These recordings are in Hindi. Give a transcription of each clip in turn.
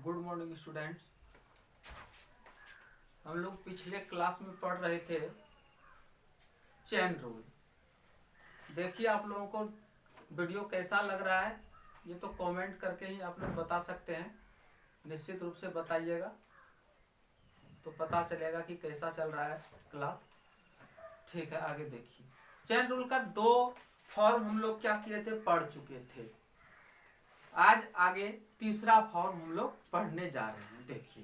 Good morning students. हम लोग पिछले क्लास में पढ़ रहे थे चेन रूल। देखिए आप लोगों को वीडियो कैसा लग रहा है ये तो कमेंट करके ही आप लोग बता सकते हैं। निश्चित रूप से बताइएगा तो पता चलेगा कि कैसा चल रहा है क्लास। ठीक है, आगे देखिए। चेन रूल का 2 फॉर्म हम लोग क्या किए थे, पढ़ चुके थे। आज आगे तीसरा फॉर्म हम लोग पढ़ने जा रहे हैं। देखिए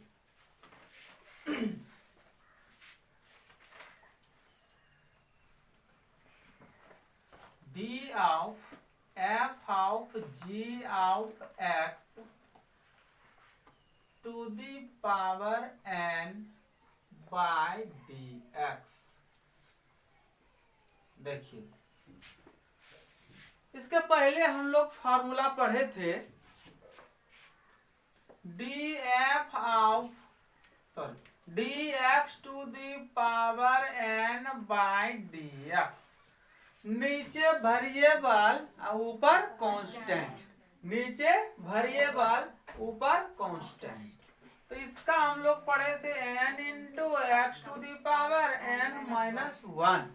d of f of g of x to the power n by dx। देखिए इसके पहले हम लोग फॉर्मूला पढ़े थे dx to the power n by dx। नीचे वेरिएबल ऊपर कांस्टेंट, नीचे वेरिएबल ऊपर कांस्टेंट। तो इसका हम लोग पढ़े थे n into x to the power n-1।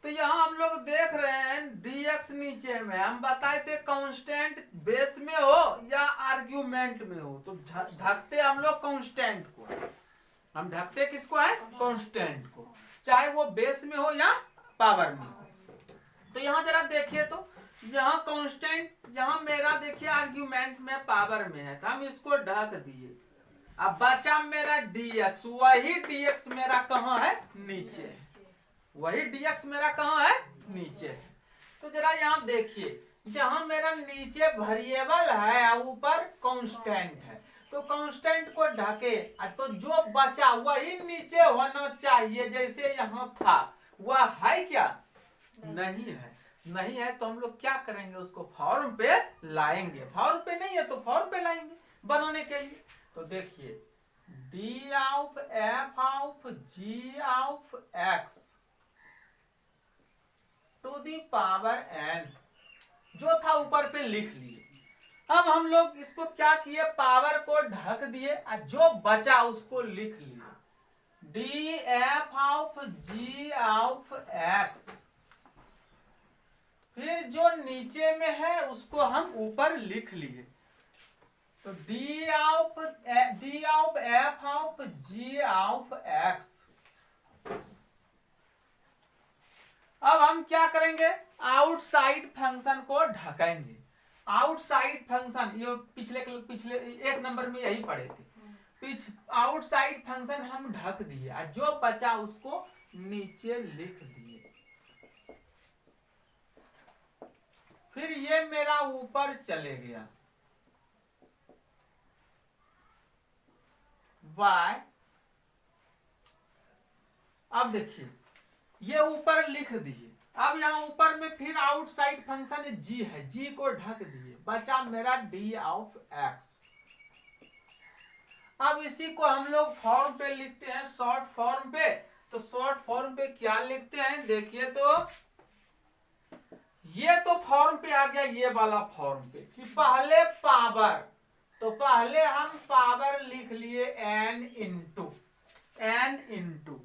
तो यहाँ हम लोग देख रहे हैं dx नीचे में, हम बताए थे कांस्टेंट बेस में हो या आर्ग्यूमेंट में हो तो ढकते हम लोग कांस्टेंट को। हम ढकते किसको है, कांस्टेंट को, चाहे वो बेस में हो या पावर में हो। तो यहाँ जरा देखिए तो यहाँ कांस्टेंट, यहाँ मेरा देखिए आर्ग्यूमेंट में पावर में है तो हम इसको ढक दिए। अब बचा मेरा dx, वही dx मेरा कहाँ है, नीचे है। वही dx मेरा कहाँ है, नीचे है। तो जरा यहाँ देखिए, जहाँ मेरा नीचे वेरिएबल है ऊपर कांस्टेंट है तो कांस्टेंट को ढके तो जो बचा वही नीचे होना चाहिए। जैसे यहाँ था वह है क्या, नहीं है। नहीं है तो हम लोग क्या करेंगे, उसको फॉर्म पे लाएंगे। फॉर्म पे नहीं है तो फॉर्म पे लाएंगे बनाने के लिए। तो देखिए d of f of g of x to the power n जो था ऊपर पे लिख लिए। अब हम लोग इसको क्या किए, पावर को ढक दिए और जो बचा उसको लिख लिए df of g of x। फिर जो नीचे में है उसको हम ऊपर लिख लिए। तो d of f of g of x। अब हम क्या करेंगे, आउटसाइड फंक्शन को ढकेंगे। आउटसाइड फंक्शन ये पिछले एक नंबर में यही पढ़े थे। आउटसाइड फंक्शन हम ढक दिए और जो बचा उसको नीचे लिख दिए। फिर ये मेरा ऊपर चले गया y। अब देखिए ये ऊपर लिख दिए। अब यहाँ ऊपर में फिर आउटसाइड फंक्शन g है, g को ढक दिए, बचा मेरा d ऑफ x। अब इसी को हम लोग फॉर्म पे लिखते हैं, शॉर्ट फॉर्म पे। तो शॉर्ट फॉर्म पे क्या लिखते हैं, देखिए तो ये तो फॉर्म पे आ गया, ये वाला फॉर्म पे कि पहले पावर, तो पहले हम पावर लिख लिए n इंटू।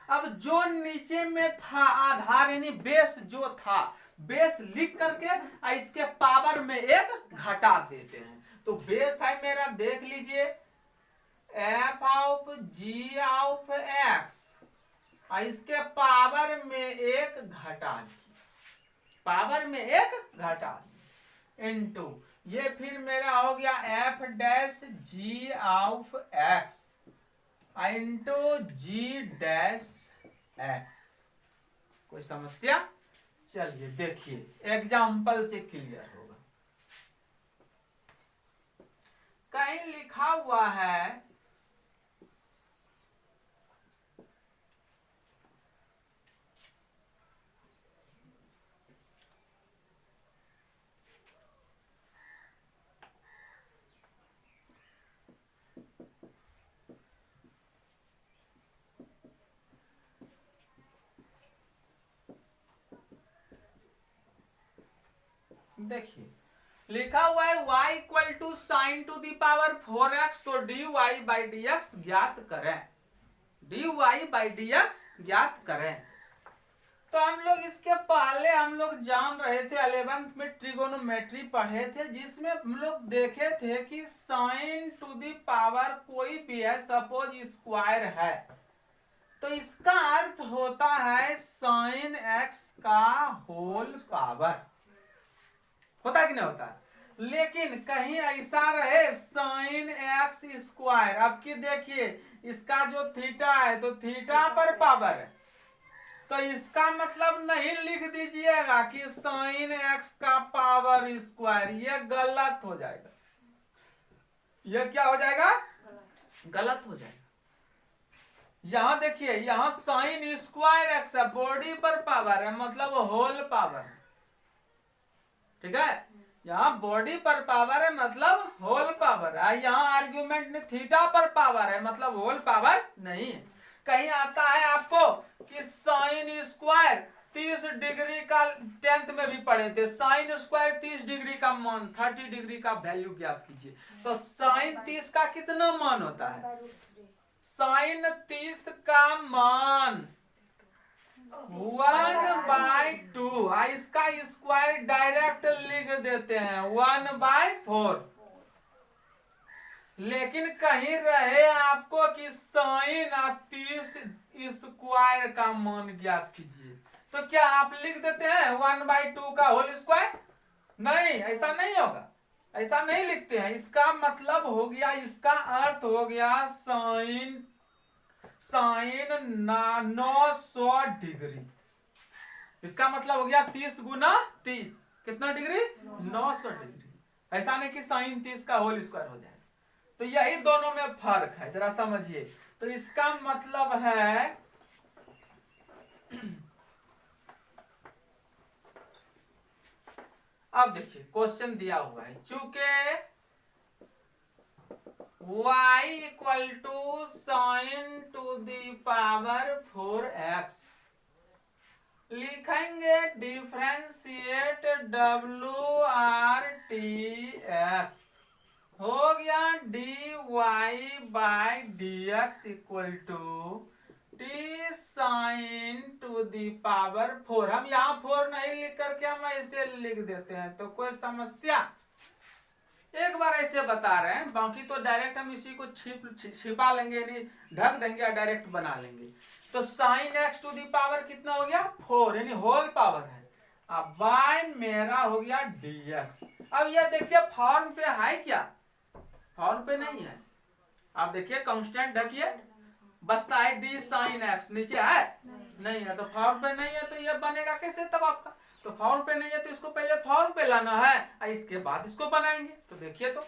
अब जो नीचे में था आधार यानी बेस जो था, बेस लिख करके इसके पावर में एक घटा देते हैं। तो बेस है मेरा, देख लीजिए f of g of x, इसके पावर में एक घटा दिए, पावर में एक घटा दिए इंटू ये फिर मेरा हो गया f dash g of x into g dash x। कोई समस्या? चलिए देखिए एग्जाम्पल से क्लियर होगा। कहीं लिखा हुआ है देखिए लिखा हुआ है y equal to sine to the power 4x, तो dy बाई dx ज्ञात करें, dy बाई dx ज्ञात करें। तो हम लोग इसके पहले हम लोग जान रहे थे 11th में ट्रिगोनोमेट्री पढ़े थे, जिसमें हम लोग देखे थे कि साइन टू दी पावर कोई भी है, सपोज स्क्वायर है, तो इसका अर्थ होता है साइन x का होल पावर, होता है कि नहीं होता है? लेकिन कहीं ऐसा रहे साइन एक्स स्क्वायर, अब की देखिए इसका जो थीटा है तो थीटा पर पावर है, तो इसका मतलब नहीं लिख दीजिएगा कि साइन एक्स का पावर स्क्वायर, ये गलत हो जाएगा, ये क्या हो जाएगा? गलत हो जाएगा। यहां देखिए, यहां साइन स्क्वायर एक्स है, बॉडी पर पावर है मतलब होल पावर है, ठीक है, यहाँ बॉडी पर पावर है मतलब होल पावर है, यहाँ आर्ग्यूमेंट में थीटा पर पावर है मतलब होल पावर नहीं है। कहीं आता है आपको कि साइन स्क्वायर 30 डिग्री का, 10th में भी पढ़े थे, साइन स्क्वायर 30 डिग्री का मान 30 डिग्री का वैल्यू ज्ञात कीजिए, तो साइन 30 का कितना मान होता है? साइन 30 का मान 1/2, इसका स्क्वायर डायरेक्ट लिख देते हैं 1/4। लेकिन कहीं रहे आपको कि साइन 30 स्क्वायर का मान ज्ञात कीजिए, तो क्या आप लिख देते हैं 1/2 का होल स्क्वायर? नहीं, ऐसा नहीं होगा, ऐसा नहीं लिखते हैं। इसका मतलब हो गया, इसका अर्थ हो गया साइन 900 डिग्री, इसका मतलब हो गया 30 गुना 30 कितना डिग्री? 900 डिग्री। ऐसा नहीं कि साइन 30 का होल स्क्वायर हो जाए। तो यही दोनों में फर्क है, जरा समझिए। तो इसका मतलब है अब देखिए क्वेश्चन दिया हुआ है, चूंकि y equal to sine to the power 4x, लिखेंगे डिफ्रेंशिएट WRTX, हो गया dy by dx equal to t sine to the power 4। हम यहाँ 4 नहीं लिख करके हम ऐसे लिख देते हैं, तो कोई समस्या? एक बार ऐसे बता रहे हैं, बाकी तो डायरेक्ट हम इसी को छिपा लेंगे, नहीं ढक देंगे या डायरेक्ट बना लेंगे। तो sine x to the power कितना हो गया? 4, यानी होल पावर है। अब बाय मेरा हो गया dx। अब ये देखिए फॉर्म पे है क्या? फॉर्म पे नहीं है। आप देखिए कांस्टेंट ढकिए, बचता है d साइन एक्स, नीचे है नहीं है, तो फॉर्म पे नहीं है, तो ये बनेगा कैसे तब आपका? तो फॉर्म पे नहीं है तो इसको पहले फॉर्म पे लाना है, इसके बाद इसको बनाएंगे। तो देखिए, तो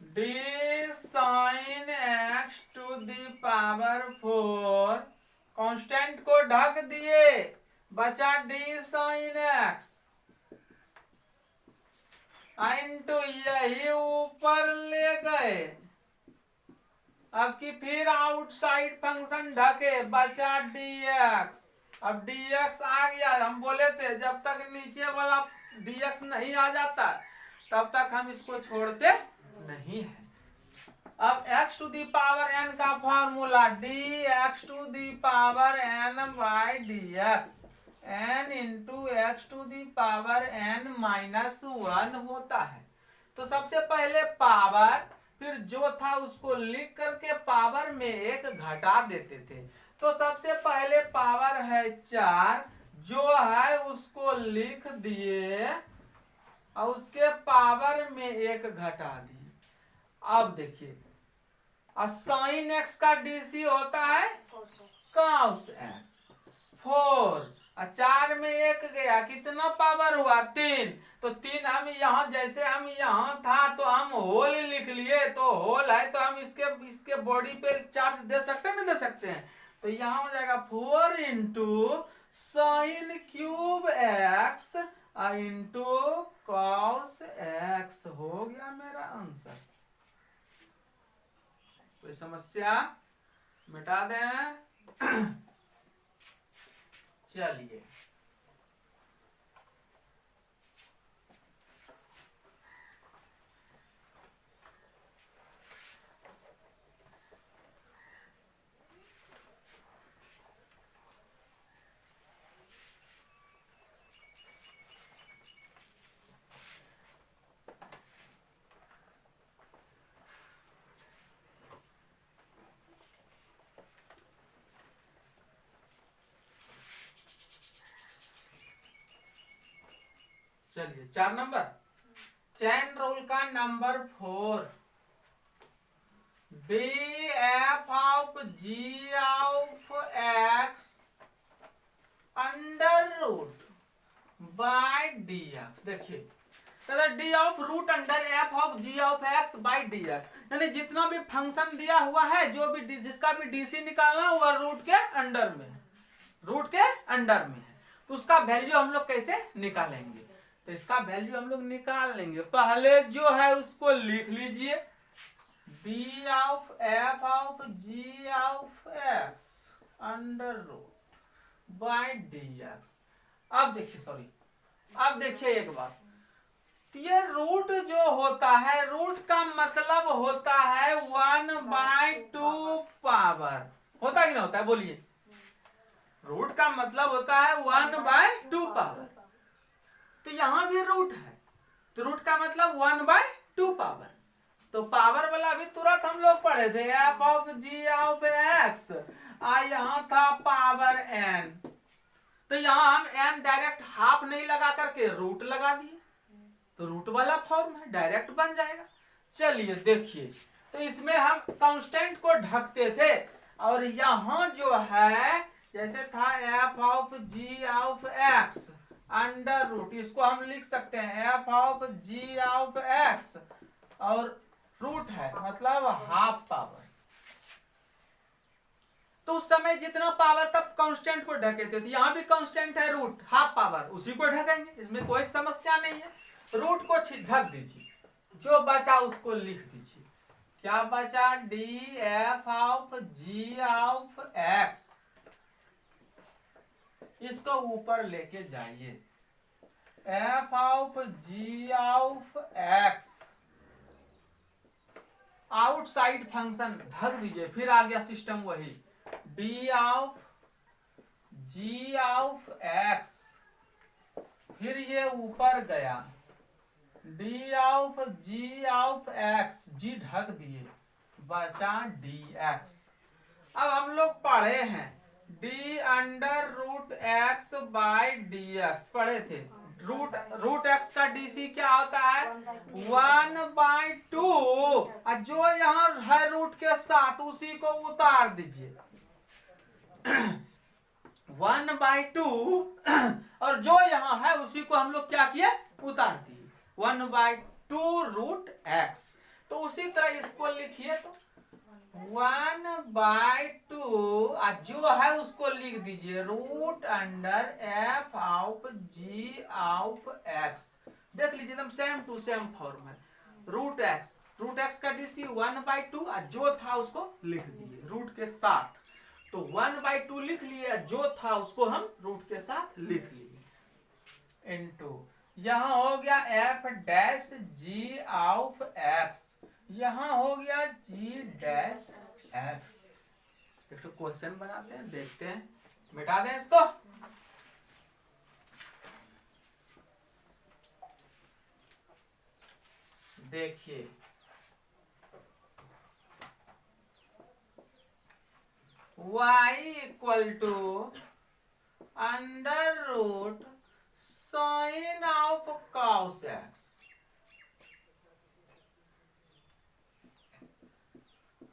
d sine x to the power 4, constant को ढक दिए, बचा d साइन एक्स इनटू यही ऊपर ले गए, अब की फिर आउटसाइड फंक्शन ढके, बचा dx। अब dx आ गया, हम बोले थे जब तक नीचे वाला dx नहीं आ जाता तब तक हम इसको छोड़ते नहीं है। अब x to the power n का formula dx to the power n by dx, n into x to the power n minus 1 होता है। तो सबसे पहले पावर, फिर जो था उसको लिख करके पावर में एक घटा देते थे। तो सबसे पहले पावर है 4, जो है उसको लिख दिए और उसके पावर में एक घटा दिए। अब देखिए, साइन एक्स का डीसी होता है कॉस एक्स, 4 और 4 में एक गया, कितना पावर हुआ? 3। तो 3 हम यहाँ, जैसे हम यहाँ था तो हम होल लिख लिए, तो होल है तो हम इसके बॉडी पे चार्ज दे सकते हैं, नहीं दे सकते हैं? तो यहाँ हो जाएगा 4 into sine cube x into cos x, हो गया मेरा आंसर। कोई समस्या? मिटा दें। चलिए, चलिए 4 नंबर, चैन रूल का number 4, D F of ji of x under root by D X. देखिए D of root under F of ji of X by D X, यानी जितना भी फंक्शन दिया हुआ है, जो भी जिसका भी डीसी निकालना हुआ रूट के अंडर में है, रूट के अंडर में है, तो उसका वैल्यू हम लोग कैसे निकालेंगे? तो इसका वैल्यू हम लोग निकाल लेंगे। पहले जो है उसको लिख लीजिए, d of f of ji of x under root by D x. अब देखिए एक बात, ये रूट जो होता है, रूट का मतलब होता है 1/2 पावर, होता कि ना होता है? बोलिए, रूट का मतलब होता है 1/2 पावर। तो यहां भी रूट है, तो रूट का मतलब 1/2 पावर। तो पावर वाला भी तुरंत हम लोग पढ़े थे, f of ji of x, यहां था पावर एन, तो यहां हम एन डायरेक्ट हाफ नहीं लगा करके रूट लगा दिए, तो रूट वाला फॉर्म है, डायरेक्ट बन जाएगा। चलिए देखिए, तो इसमें हम कांस्टेंट को ढकते थे, और यहां जो है जैसे था f of ji of x under root, इसको हम लिख सकते हैं f of ji of x, और रूट है मतलब हाफ पावर। तो उस समय जितना पावर तब कांस्टेंट को ढके थे, तो यहां भी कांस्टेंट है रूट हाफ पावर, उसी को ढकेंगे, इसमें कोई समस्या नहीं है। रूट को ढक दीजिए, जो बचा उसको लिख दीजिए। क्या बचा? D F of ji of X, इसको ऊपर लेके जाइए, F of ji of X, outside function ढक दीजिए, फिर आ गया सिस्टम वही, D of ji of X, फिर ये ऊपर गया D of ji of X, G ढक दिए, बचा डी एक्स। अब हम लोग पढ़े हैं d under root x by D x, पढ़े थे। रूट एक्स का डीसी क्या होता है? 1/2, और जो यहाँ है रूट के साथ उसी को उतार दीजिए 1/2, और जो यहाँ है उसी को हम लोग क्या किए? उतार दिए 1/2 रूट एक्स। तो उसी तरह इसको लिखिए, तो 1/2, जो है उसको लिख दीजिए root under F of ji of x. देख लीजिए एकदम सेम टू सेम फॉर्म है, रूट एक्स का डीसी 1/2, जो था उसको लिख दिए रूट के साथ, तो 1/2 लिख लिए, जो था उसको हम रूट के साथ लिख लिए, इनटू यहां हो गया f dash g of x, यहां हो गया जी डैश एक्स। एक तो क्वेश्चन बनाते हैं, देखते हैं, मिटा दें इसको। देखिए y equal to under root sine of cos X,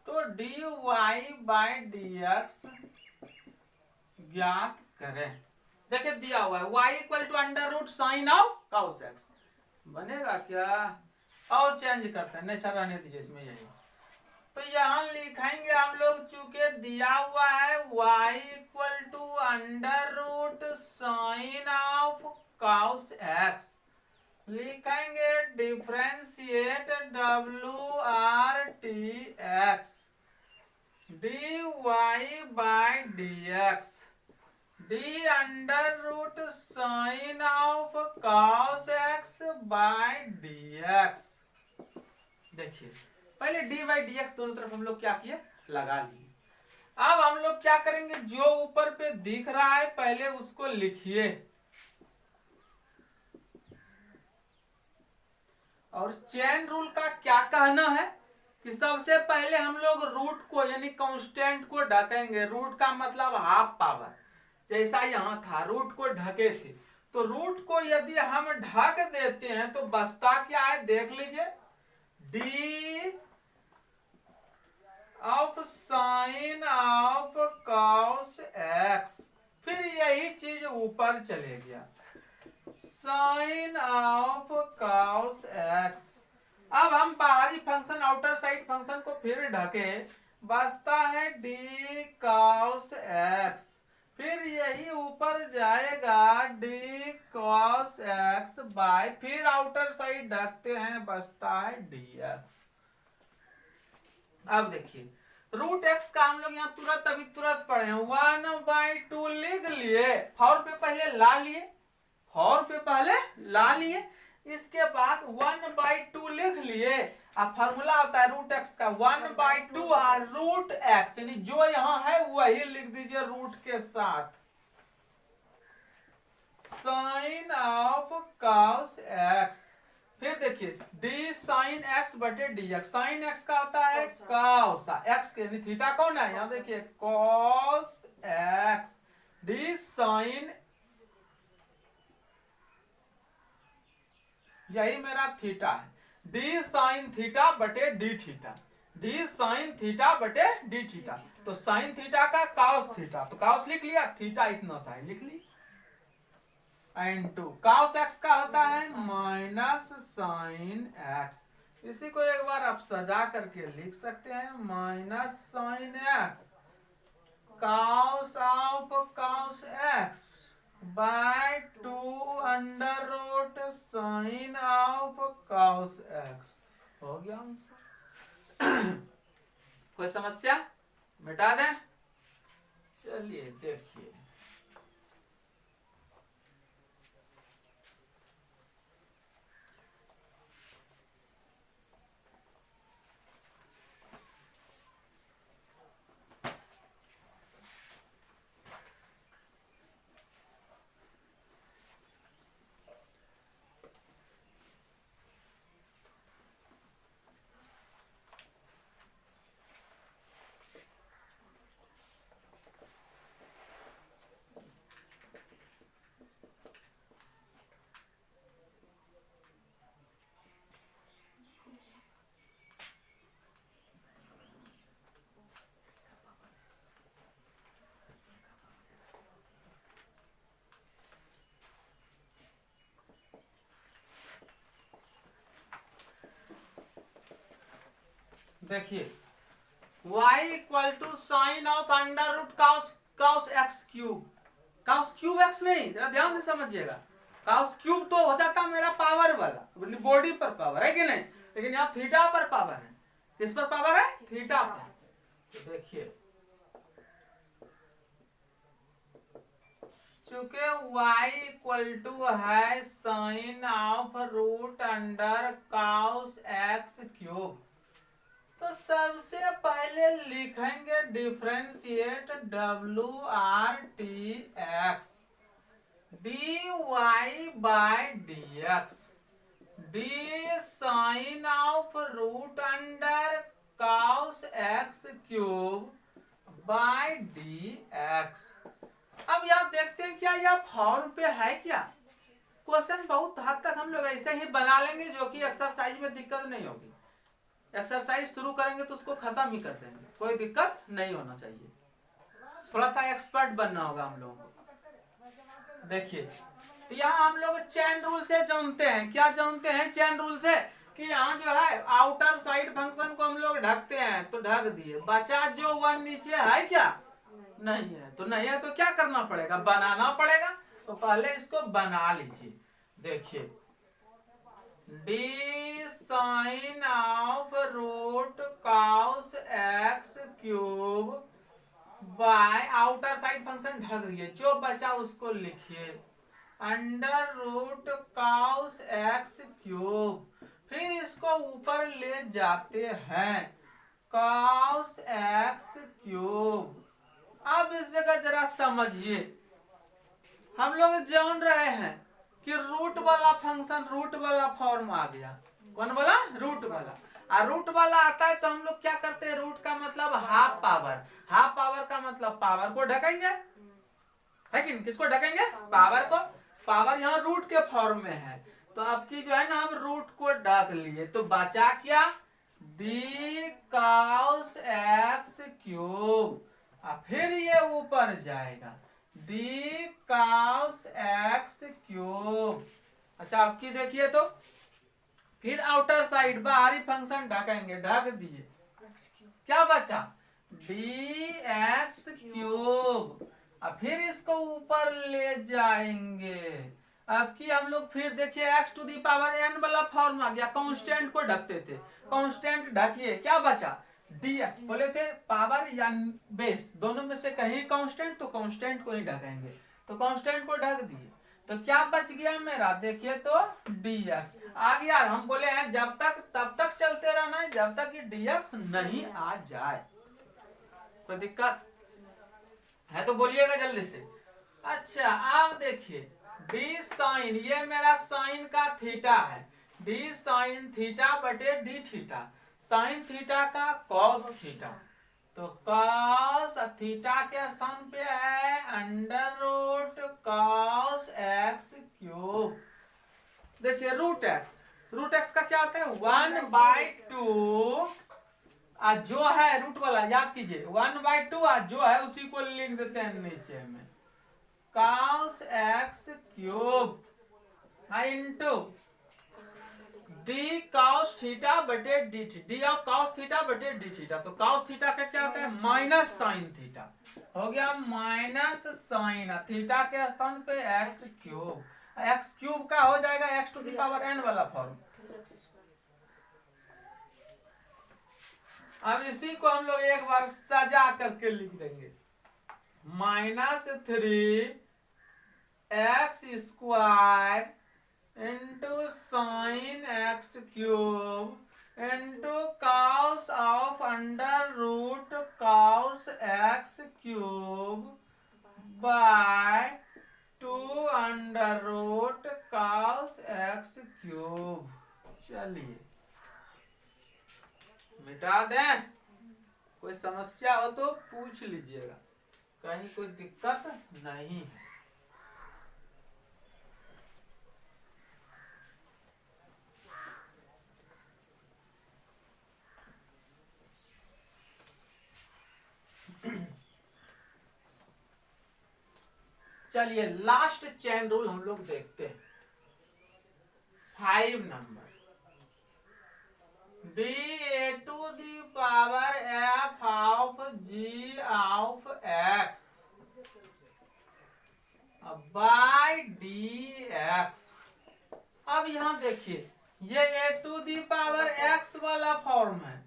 तो D Y by D X ज्ञात करें। देखिए दिया हुआ है y equal to under root sine of cos X, बनेगा क्या? और चेंज करते हैं, नहीं रहने दीजिए इसमें यही। तो यहां लिखेंगे हम लोग, चूंकि दिया हुआ है y equal to under root sine of cos X, लिखेंगे differentiate WRTX dy by dx, D under root sine of cos X by dx। देखिए पहले डी बाई डी एक्स दोनों तरफ हम लोग क्या किए? लगा लिए। अब हम लोग क्या करेंगे, जो ऊपर पे दिख रहा है पहले उसको लिखिए, और चेन रूल का क्या कहना है कि सबसे पहले हम लोग रूट को यानी कांस्टेंट को ढकेंगे। रूट का मतलब हाफ पावर, जैसा यहां था रूट को ढके थे, तो रूट को यदि हम ढक देते हैं तो बचता क्या है, देख लीजिए, d of sine of cos x, फिर यही चीज ऊपर चले गया, साइन ऑफ कॉस एक्स। अब हम बाहरी फंक्शन आउटर साइड फंक्शन को फिर ढके, बचता है डी कॉस एक्स, फिर यही ऊपर जाएगा डी कॉस एक्स बाय, फिर आउटर साइड ढकते हैं, बचता है डी एक्स। अब देखिए रूट एक्स का हम लोग यहाँ तुरंत पढ़े हैं, 1/2 लिख लिए, फॉर पे पहले ला लिए, फॉर पे पहले ला लिए, इसके बाद 1/2 लिख लिए। अब फॉर्मूला होता है रूट एक्स का 1/2 और रूट एक्स, यानी जो यहां है वही लिख दीजिए रूट के साथ, साइन ऑफ कॉस एक्स। फिर देखिए डी साइन एक्स बटे डी एक्स, साइन एक्स का होता है कॉस एक्स के, यानी थीटा कौन है, यहां देखिए कॉस एक्स, डी साइन, यही मेरा थीटा है, डी साइन थीटा बटे D theta, D sine theta बटे डी थीटा, तो साइन थीटा का कॉस थीटा, तो कॉस लिख लिया, थीटा इतना साइन लिख लिया, एंड टू कॉस एक्स का होता है माइनस साइन एक्स, इसी को एक बार आप सजा करके लिख सकते हैं, minus sine x cos of cos x by 2 under root sine of cos x. हो गया आंसर। कोई समस्या, मिटा दें। चलिए देखिए, देखिए y equal to sine of under root cos x cube, cos cube x नहीं, जरा ध्यान से समझिएगा, कॉस क्यूब तो हो जाता मेरा पावर वाला, बॉडी पर पावर है कि नहीं, लेकिन यहाँ थीटा पर पावर है, किस पर पावर है, थीटा पर। तो देखिए चूंकि y इक्वल टू है sine of root under cos x cube, तो सबसे पहले लिखेंगे डिफरेंशिएट डब्ल्यू r t x d y by D x, d sine of root under cos x cube by D x. अब यहाँ देखते हैं क्या यह फॉर्म पे है क्या, क्वेश्चन बहुत हद तक हम लोग ऐसे ही बना लेंगे जो कि एक्सरसाइज में दिक्कत नहीं होगी, एक्सरसाइज शुरू करेंगे तो उसको खत्म ही कर देंगे, कोई दिक्कत नहीं होना चाहिए, थोड़ा सा एक्सपर्ट बनना होगा हम लोगों को। देखिए तो यहाँ हम लोग चेन रूल से जानते हैं, क्या जानते हैं चेन रूल से, कि यहाँ जो है आउटर साइड फंक्शन को हम लोग ढकते हैं, तो ढक दिए, बचा जो वन नीचे है क्या, नहीं है, तो नहीं है तो क्या करना पड़ेगा, बनाना पड़ेगा, तो पहले इसको बना लीजिए। देखिए d sine of root cos x cube by outer side function ढक दिए, जो बचा उसको लिखिए, under root cos x cube, फिर इसको ऊपर ले जाते हैं कॉस एक्स क्यूब। अब इस जगह जरा समझिए, हम लोग जान रहे हैं कि रूट वाला फंक्शन रूट वाला फॉर्म आ गया, कौन वाला, रूट वाला, और रूट वाला आता है तो हम लोग क्या करते हैं, रूट का मतलब हाफ पावर, हाफ पावर का मतलब पावर को ढकेंगे, है कि नहीं, किसको ढकेंगे, पावर को, पावर यहाँ रूट के फॉर्म में है, तो अब की जो है ना हम रूट को ढक लिए, तो बचा क्या, डी कॉस एक्स क्यूब, और फिर ये ऊपर जाएगा डी कॉस एक्स क्यूब। अच्छा अब की देखिए तो, फिर आउटर साइड बाहरी फंक्शन ढकेंगे, ढक दिए, क्या बचा, डी एक्स क्यूब, अब फिर इसको ऊपर ले जाएंगे। अब की हम लोग फिर देखिए x to the power n वाला फॉर्म आ गया, कांस्टेंट को ढकते थे, कांस्टेंट ढकिए, क्या बचा, डी एक्स, बोले थे पावर या बेस दोनों में से कहीं कांस्टेंट, तो कांस्टेंट को ही ढकेंगे, तो कांस्टेंट को ढक दिए, तो क्या बच गया मेरा, देखिए तो डी एक्स आ गया। हम बोले हैं जब तक तब तक चलते रहना है जब तक कि डी एक्स नहीं आ जाए, कोई दिक्कत है तो बोलिएगा जल्दी से। अच्छा अब देखिए डी साइन, ये मेरा साइन का थीटा है, डी साइन थीटा बटे डी थीटा, साइन थीटा का कॉस थीटा, तो कॉस थीटा के स्थान पे है under root cos x cube. देखिए रूट एक्स का क्या होता है 1/2, जो है रूट वाला याद कीजिए 1/2, जो है उसी को लिख देते हैं नीचे में cos x cube into D cos theta बटे D theta, D of cos theta बटे डी थीटा, तो कॉस थीटा का क्या होता है माइनस साइन थीटा, हो गया माइनस साइन थीटा के स्थान पे एक्स क्यूब का हो जाएगा x to the power n वाला फॉर्म। अब इसी को हम लोग एक बार सजा करके लिख देंगे, -3 x square into sine x cube into cos of under root cos x cube by 2 under root cos x cube. चलिए मिटा दें, कोई समस्या हो तो पूछ लीजिएगा, कहीं कोई दिक्कत नहीं है। चलिए लास्ट चेन रूल हम लोग देखते हैं, 5 number, d a to the power F of ji of x by D x. अब यहां देखिए ये a to the power x वाला फॉर्म है,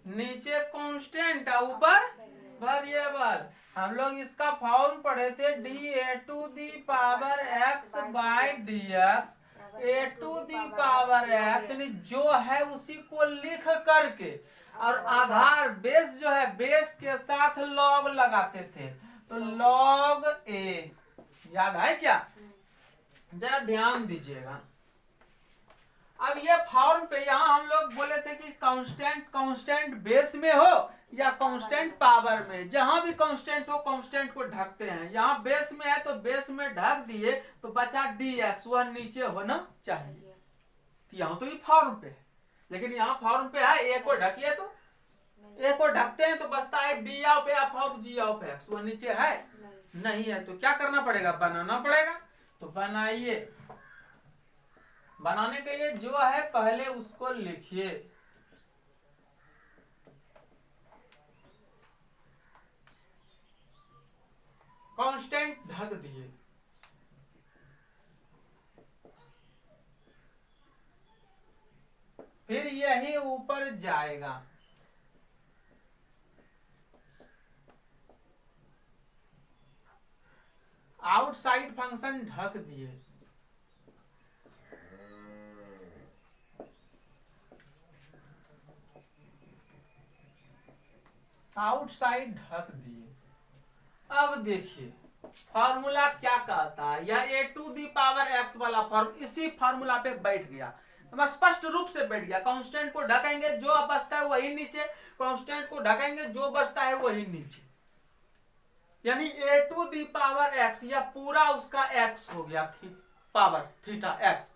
नीचे कांस्टेंट ऊपर वेरिएबल, हम लोग इसका फॉर्म पढ़े थे d a to the power x by D x, a to the power x यानी जो है उसी को लिख करके और आधार बेस जो है बेस के साथ लॉग लगाते थे, तो लॉग ए, याद है क्या, जरा ध्यान दीजिएगा। अब ये फॉर्म पे यहाँ हम लोग बोले थे कि कांस्टेंट बेस में हो या कांस्टेंट पावर में, जहां भी कांस्टेंट हो कांस्टेंट को ढकते हैं, यहाँ बेस में है तो बेस में ढक दिए, तो बचा डी एक्स, वह नीचे होना चाहिए। यहाँ तो ये फॉर्म पे है, लेकिन यहाँ फॉर्म पे है ए को ढकिए, तो ए को ढकते हैं तो बचता है d of f of ji of x, वह नीचे है नहीं है, तो क्या करना पड़ेगा, बनाना पड़ेगा। तो बनाइए, बनाने के लिए जो है पहले उसको लिखिए, कांस्टेंट ढक दिए, फिर यही ऊपर जाएगा, आउटसाइड फंक्शन ढक दिए, आउटसाइड ढक दिए। अब देखिए फार्मूला क्या कहता है, यह ए टू दी पावर एक्स वाला फॉर्म इसी फार्मूला पे बैठ गया, तो स्पष्ट रूप से बैठ गया। कांस्टेंट को ढकेंगे जो बचता है वही नीचे, कांस्टेंट को ढकेंगे जो बचता है वही नीचे, यानी ए टू दी पावर एक्स, यह पूरा उसका एक्स हो गया, पावर थीटा एक्स।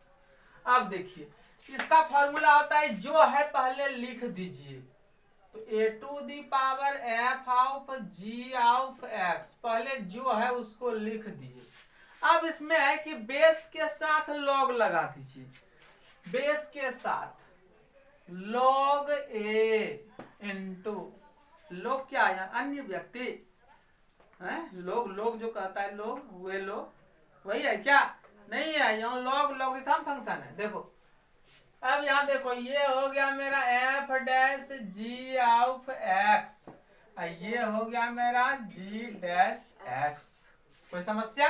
अब देखिए इसका फॉर्मूला होता है, जो है पहले लिख दीजिए, तो A to the power F of ji of X, पहले जो है उसको लिख दिए। अब इसमें है कि बेस के साथ लॉग लगा दीजिए, बेस के साथ लॉग ए इंटू लोग क्या है, अन्य व्यक्ति है, लोग जो कहता है लोग, वे लोग वही है क्या, नहीं है, यहाँ लॉग लॉगरिथम फंक्शन है। देखो अब यहाँ देखो, ये हो गया मेरा f dash g of x, ये हो गया मेरा जी डैश एक्स। कोई समस्या?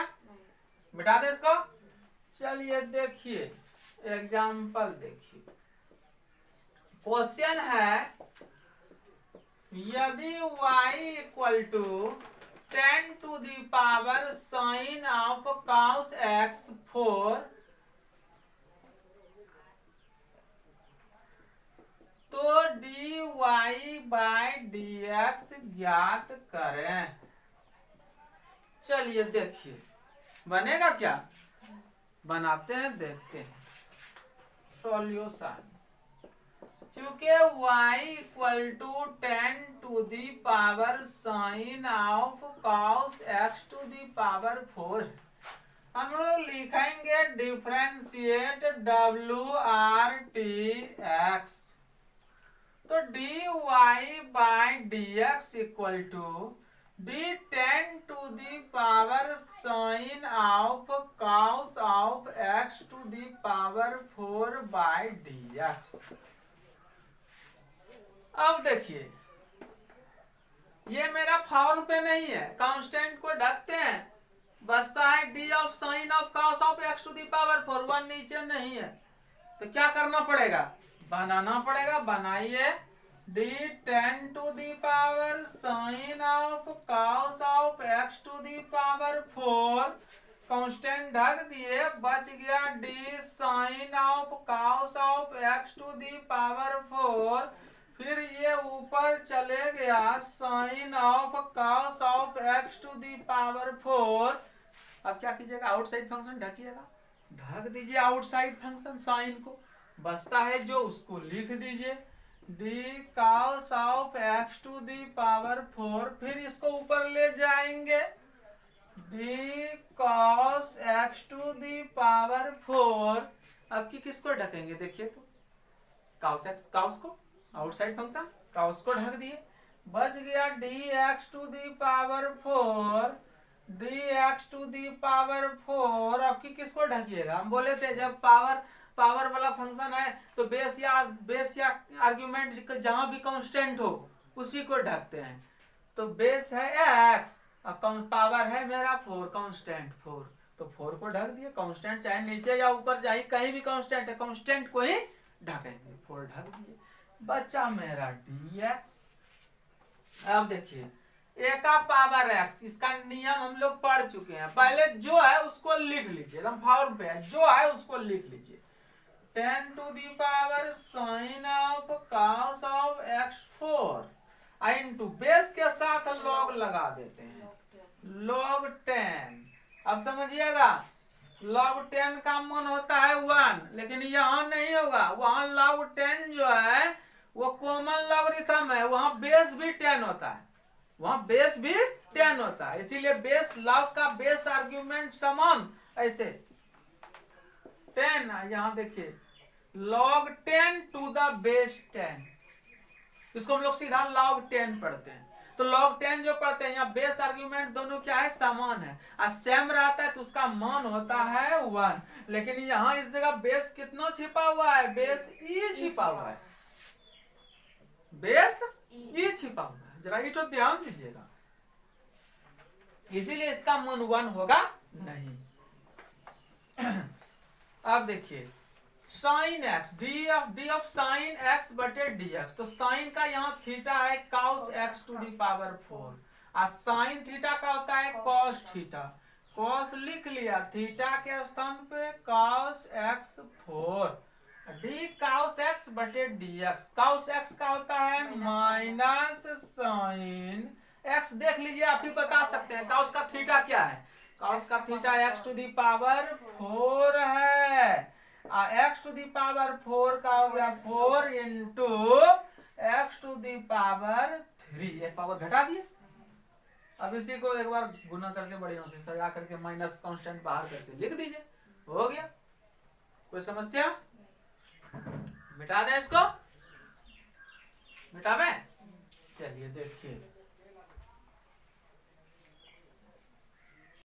मिटा दे इसको। चलिए देखिए एग्जाम्पल देखिए, क्वेश्चन है यदि y equal to 10 to the power sine of cos x 4, तो dy बाय dx ज्ञात करें। चलिए देखिए बनेगा क्या, बनाते हैं, देखते हैं सॉल्यूशन। चूंकि y equal to 10 to the power sine of cos x to the power 4, हम लोग लिखेंगे differentiate w r t x, तो dy by dx equal to d10 to the power sine of cos of x to the power 4 by dx। अब देखिए ये मेरा फॉर्म पे नहीं है, कांस्टेंट को ढकते हैं, बचता है d of sine of cos of x to the power 4, 1 नीचे नहीं है, तो क्या करना पड़ेगा, बनाना पड़ेगा। बनाइए d10 to the power sine of cos of x to the power 4, constant ढक दिए, बच गया d sine of cos of x to the power 4, फिर ये ऊपर चले गया sine of cos of x to the power 4। अब क्या कीजिएगा, आउटसाइड फंक्शन ढकिएगा, ढक दीजिए आउटसाइड फंक्शन साइन को, बचता है जो उसको लिख दीजिए d cos of x to the power 4, फिर इसको ऊपर ले जाएंगे d cos x to the power 4। अब की किसको ढकेंगे, देखिए तो cos x, cos को आउटसाइड फंक्शन cos को ढक दिए, बच गया dx to the power 4, dx to the power 4। अब की किसको ढकिएगा, हम बोले थे जब पावर वाला फंक्शन है तो बेस या आर्ग्यूमेंट जहां भी कांस्टेंट हो उसी को ढकते हैं, तो बेस है x और पावर है मेरा 4, कांस्टेंट 4, तो 4 को ढक दिए, कांस्टेंट चाहे नीचे या ऊपर जाए कहीं भी कांस्टेंट है, कांस्टेंट को ही ढकेंगे, 4 ढक दिए, बचा मेरा dx। अब देखिए a का पावर x, इसका नियम हम लोग पढ़ चुके हैं, पहले जो है उसको लिख लीजिए, एकदम फॉर्म पे है, जो है उसको लिख लीजिए, 10 to the power sine of cos of x 4 into base के साथ लॉग लगा देते हैं, log 10। अब समझिएगा log 10 का मान होता है 1, लेकिन यहाँ नहीं होगा, वहां log 10 जो है वो कॉमन लॉगरिथम है, वहां बेस भी 10 होता है, वहां बेस भी 10 होता है, इसीलिए बेस लॉग का बेस आर्ग्यूमेंट समान ऐसे 10, यहां देखिए log 10 टू द बेस 10, इसको हम लोग सीधा log 10 पढ़ते हैं, तो log 10 जो पढ़ते हैं यहाँ बेस आर्ग्यूमेंट दोनों क्या है, समान है, और सेम रहता है तो उसका मान होता है 1, लेकिन यहाँ इस जगह बेस कितना छिपा हुआ है, बेस ई छिपा हुआ है, बेस ई छिपा हुआ है, जरा ये तो ध्यान दीजिएगा, इसीलिए इसका मान 1 होगा नहीं। अब देखिए sine x, d of sine x बटे dx, तो साइन का यहाँ थीटा है cos x to the power 4, और साइन थीटा का होता है cos थीटा, cos लिख लिया, थीटा के स्थान पे cos x 4, D cos x बटे dx, cos x का होता है माइनस साइन x, देख लीजिए आप ही बता सकते हैं cos का थीटा क्या है, cos का theta x to the power 4 है। x टू दी पावर 4 का हो गया 4 into x to the power 3, एक पावर घटा दिए। अब इसी को एक बार गुना करके बढ़िया से सजा करके माइनस कांस्टेंट बाहर करके लिख दीजिए, हो गया। कोई समस्या? मिटा दें इसको, मिटावे? चलिए देखिए